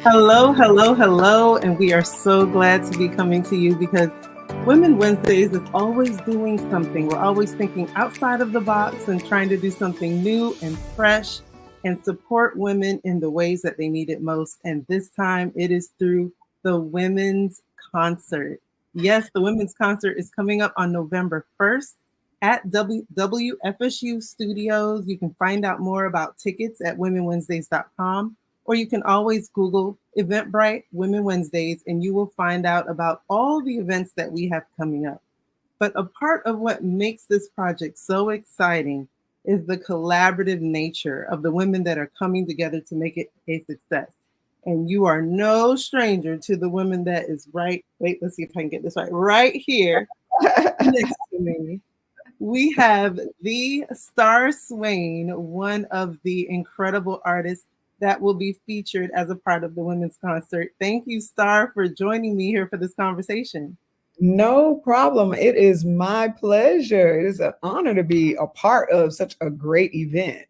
Hello, hello, hello, and we are so glad to be coming to you because Women Wednesdays is always doing something. We're always thinking outside of the box and trying to do something new and fresh and support women in the ways that they need it most. And this time it is through the Women's Concert. Yes, the Women's Concert is coming up on November 1st at WFSU Studios. You can find out more about tickets at womenwednesdays.com, or you can always Google Eventbrite Women Wednesdays and you will find out about all the events that we have coming up. But a part of what makes this project so exciting is the collaborative nature of the women that are coming together to make it a success. And you are no stranger to the women that is wait, let's see if I can get this right here next to me. We have the Star Swain, one of the incredible artists that will be featured as a part of the women's concert. Thank you, Star, for joining me here for this conversation. No problem. It is my pleasure. It is an honor to be a part of such a great event.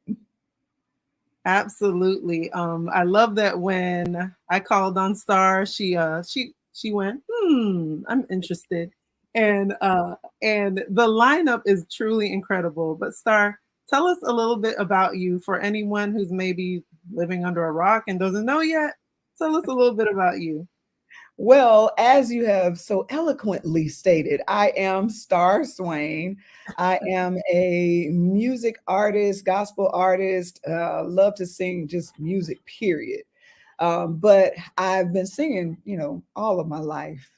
Absolutely. I love that when I called on Star, she went, I'm interested. And the lineup is truly incredible. But Star, tell us a little bit about you for anyone who's maybe living under a rock and doesn't know yet. Tell us a little bit about you. Well, as you have so eloquently stated, I am Star Swain. I am a music artist, gospel artist, love to sing just music, period. But I've been singing, all of my life.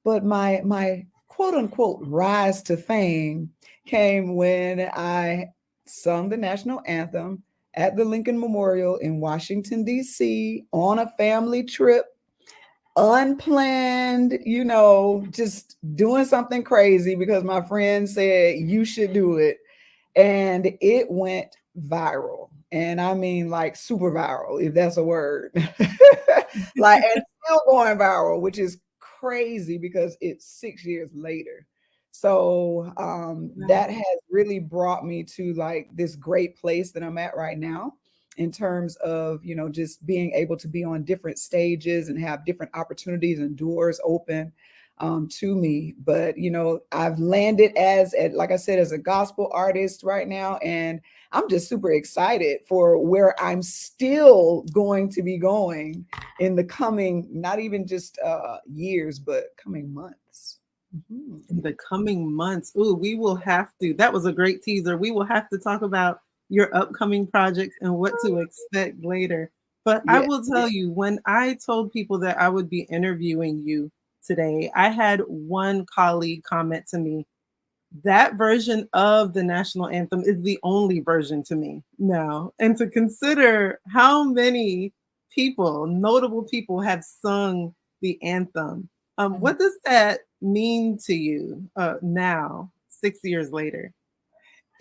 But my quote unquote rise to fame came when I sung the national anthem at the Lincoln Memorial in Washington, D.C. on a family trip, unplanned, just doing something crazy because my friend said you should do it. And it went viral. And I mean, like super viral, if that's a word. Like, and still going viral, which is crazy because it's 6 years later. So that has really brought me to like this great place that I'm at right now in terms of, just being able to be on different stages and have different opportunities and doors open to me. But I've landed like I said, as a gospel artist right now, and I'm just super excited for where I'm still going to be going in the coming, not even just years, but coming months. In the coming months. Ooh, we will have to. That was a great teaser. We will have to talk about your upcoming projects and what to expect later. But I Yeah. will tell you, when I told people that I would be interviewing you today, I had one colleague comment to me, that version of the national anthem is the only version to me now. And to consider how many people, notable people, have sung the anthem, Mhm. what does that mean to you now, 6 years later?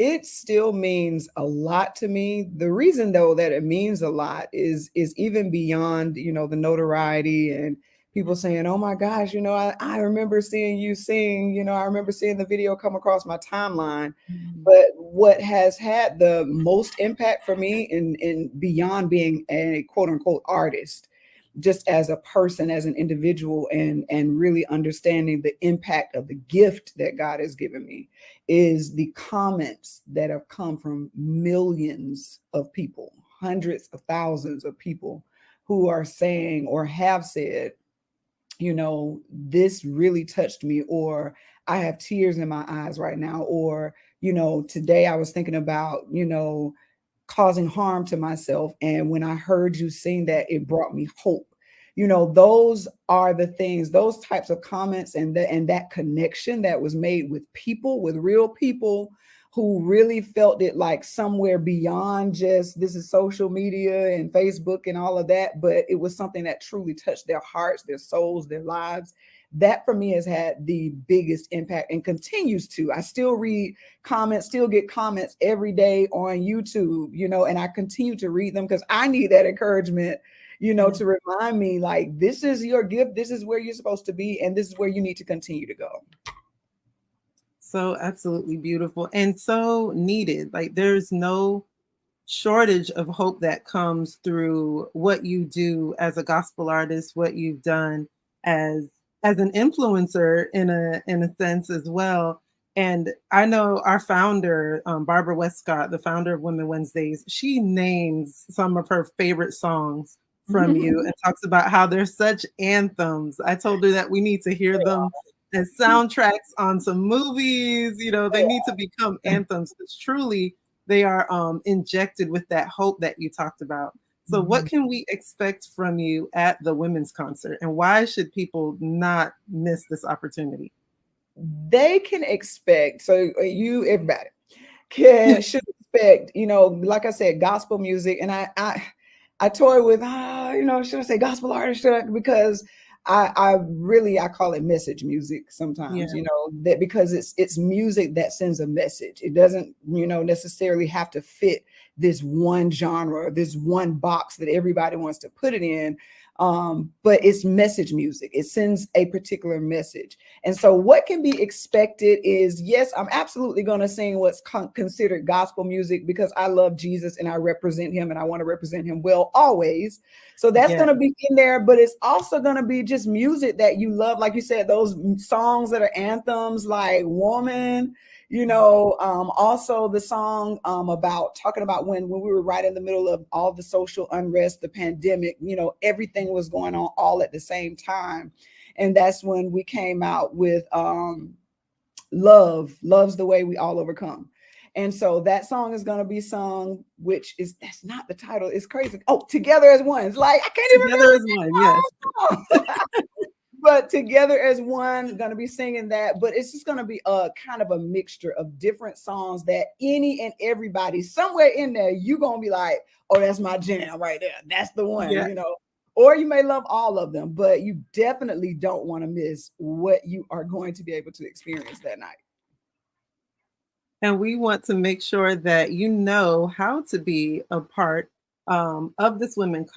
It still means a lot to me. The reason though that it means a lot is even beyond, the notoriety and people saying, "Oh my gosh, I remember seeing you sing, I remember seeing the video come across my timeline." Mm. But what has had the most impact for me in beyond being a quote unquote artist, just as a person, as an individual, and really understanding the impact of the gift that God has given me, is the comments that have come from millions of people, hundreds of thousands of people who are saying or have said, this really touched me, or I have tears in my eyes right now, or, today I was thinking about, causing harm to myself. And when I heard you sing that, it brought me hope. Those are the things, those types of comments, and that connection that was made with people, with real people who really felt it like somewhere beyond just this is social media and Facebook and all of that, but it was something that truly touched their hearts, their souls, their lives. That for me has had the biggest impact and continues to. I still read comments, still get comments every day on YouTube, and I continue to read them because I need that encouragement, Yeah. to remind me like this is your gift, this is where you're supposed to be, and this is where you need to continue to go. So absolutely beautiful and so needed. Like there's no shortage of hope that comes through what you do as a gospel artist, what you've done as an influencer in a sense as well. And I know our founder, Barbara Westcott, the founder of Women Wednesdays, she names some of her favorite songs from you and talks about how they're such anthems. I told her that we need to hear them as soundtracks on some movies. You know, they need to become anthems. It's truly they are injected with that hope that you talked about. So, what can we expect from you at the women's concert, and why should people not miss this opportunity? They can expect, so you, everybody can should expect, like I said, gospel music. And I toy with, should I say gospel artist? Because I really, I call it message music Yeah, sometimes, that because it's music that sends a message. It doesn't, necessarily have to fit this one genre, this one box that everybody wants to put it in. But it's message music. It sends a particular message. And so what can be expected is, yes, I'm absolutely going to sing what's considered gospel music because I love Jesus and I represent him and I want to represent him well always. So that's yeah, going to be in there, but it's also going to be just music that you love. Like you said, those songs that are anthems like Woman, also the song about talking about when we were right in the middle of all the social unrest, the pandemic, everything was going on all at the same time. And that's when we came out with love's the way we all overcome. And so that song is going to be sung, which is, that's not the title, it's crazy. Oh, Together as One. It's like I can't together as one. Yes, even remember. But Together as One, gonna be singing that. But it's just gonna be a kind of a mixture of different songs that any and everybody somewhere in there, you gonna be like, oh, that's my jam right there. That's the one, yeah. Or you may love all of them, but you definitely don't want to miss what you are going to be able to experience that night. And we want to make sure that you know how to be a part of this women's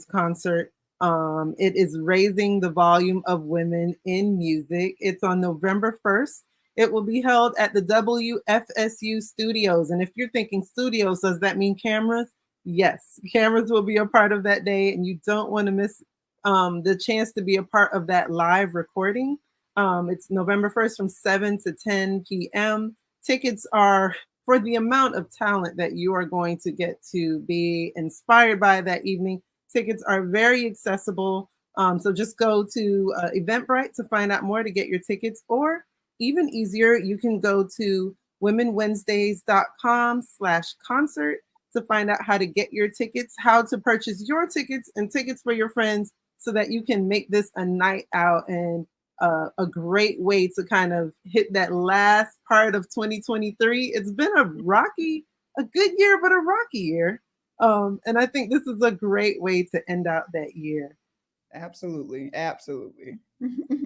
concert. It is raising the volume of women in music. It's on November 1st. It will be held at the WFSU studios. And if you're thinking studios, does that mean cameras? Yes, cameras will be a part of that day, and you don't want to miss the chance to be a part of that live recording. It's November 1st from 7 to 10 p.m. Tickets are for the amount of talent that you are going to get to be inspired by that evening. Tickets are very accessible. So just go to Eventbrite to find out more to get your tickets, or even easier, you can go to womenwednesdays.com/concert to find out how to get your tickets, how to purchase your tickets and tickets for your friends so that you can make this a night out and a great way to kind of hit that last part of 2023. It's been a good year, but a rocky year. And I think this is a great way to end out that year. Absolutely. Absolutely.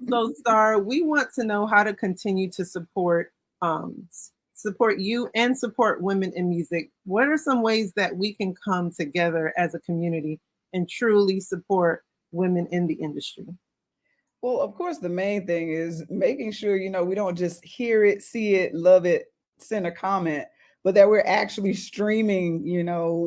So, Star, we want to know how to continue to support you and support women in music. What are some ways that we can come together as a community and truly support women in the industry? Well, of course, the main thing is making sure, we don't just hear it, see it, love it, send a comment, but that we're actually streaming,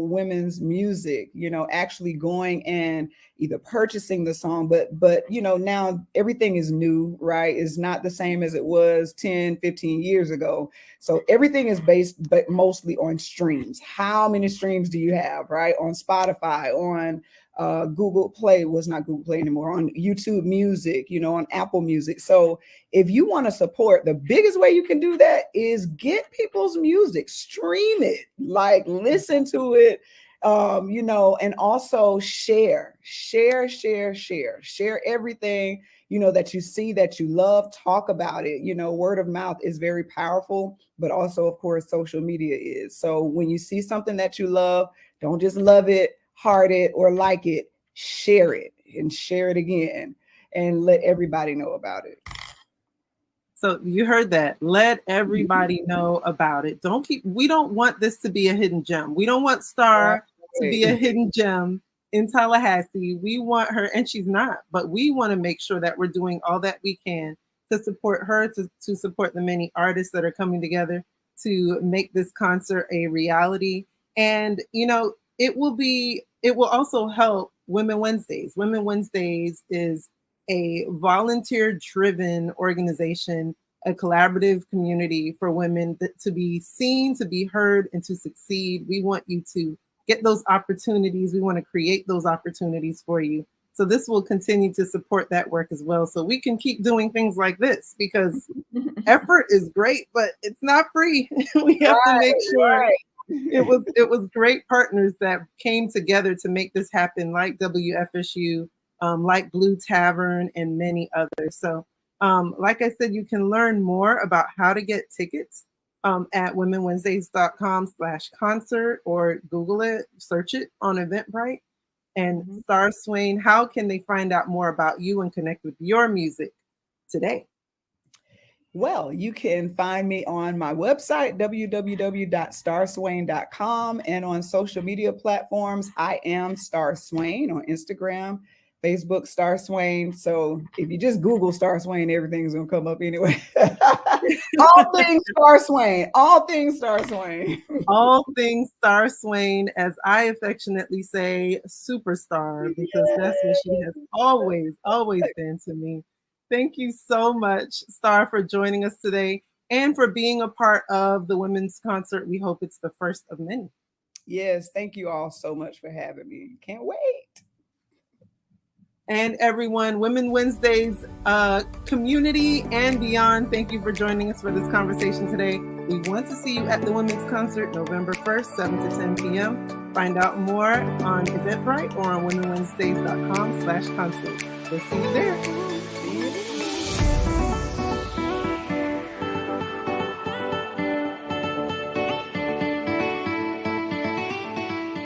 women's music, actually going and either purchasing the song, but, now everything is new, right? It's not the same as it was 10, 15 years ago. So everything is based, but mostly on streams. How many streams do you have, right? On Spotify, on Google Play, was not Google Play anymore, on YouTube Music, on Apple Music. So if you want to support, the biggest way you can do that is get people's music, stream it, like listen to it, and also share everything, that you see, that you love, talk about it. Word of mouth is very powerful, but also, of course, social media is. So when you see something that you love, don't just love it, heart it, or like it, share it and share it again and let everybody know about it. So you heard that. Let everybody know about it. We don't want this to be a hidden gem. We don't want Star to be a Right. hidden gem in Tallahassee. We want her, and she's not, but we want to make sure that we're doing all that we can to support her, to support the many artists that are coming together to make this concert a reality. And, it will also help Women Wednesdays. Women Wednesdays is a volunteer driven organization, a collaborative community for women to be seen, to be heard, and to succeed. We want you to get those opportunities. We want to create those opportunities for you. So this will continue to support that work as well. So we can keep doing things like this, because effort is great, but it's not free. We have to make sure it was great partners that came together to make this happen, like WFSU, like Blue Tavern, and many others. So like I said, you can learn more about how to get tickets at womenwednesdays.com/concert, or Google it, search it on Eventbrite. And Star Swain, how can they find out more about you and connect with your music today? Well, you can find me on my website, www.starswain.com, and on social media platforms. I am Star Swain on Instagram, Facebook, Star Swain. So if you just Google Star Swain, everything's going to come up anyway. All things Star Swain. All things Star Swain. All things Star Swain, as I affectionately say, superstar, because that's what she has always been to me. Thank you so much, Star, for joining us today and for being a part of the women's concert. We hope it's the first of many. Yes, thank you all so much for having me. Can't wait. And everyone, Women Wednesdays community and beyond, thank you for joining us for this conversation today. We want to see you at the Women's Concert November 1st, 7 to 10 p.m. Find out more on Eventbrite or on womenwednesdays.com/concert. We'll see you there.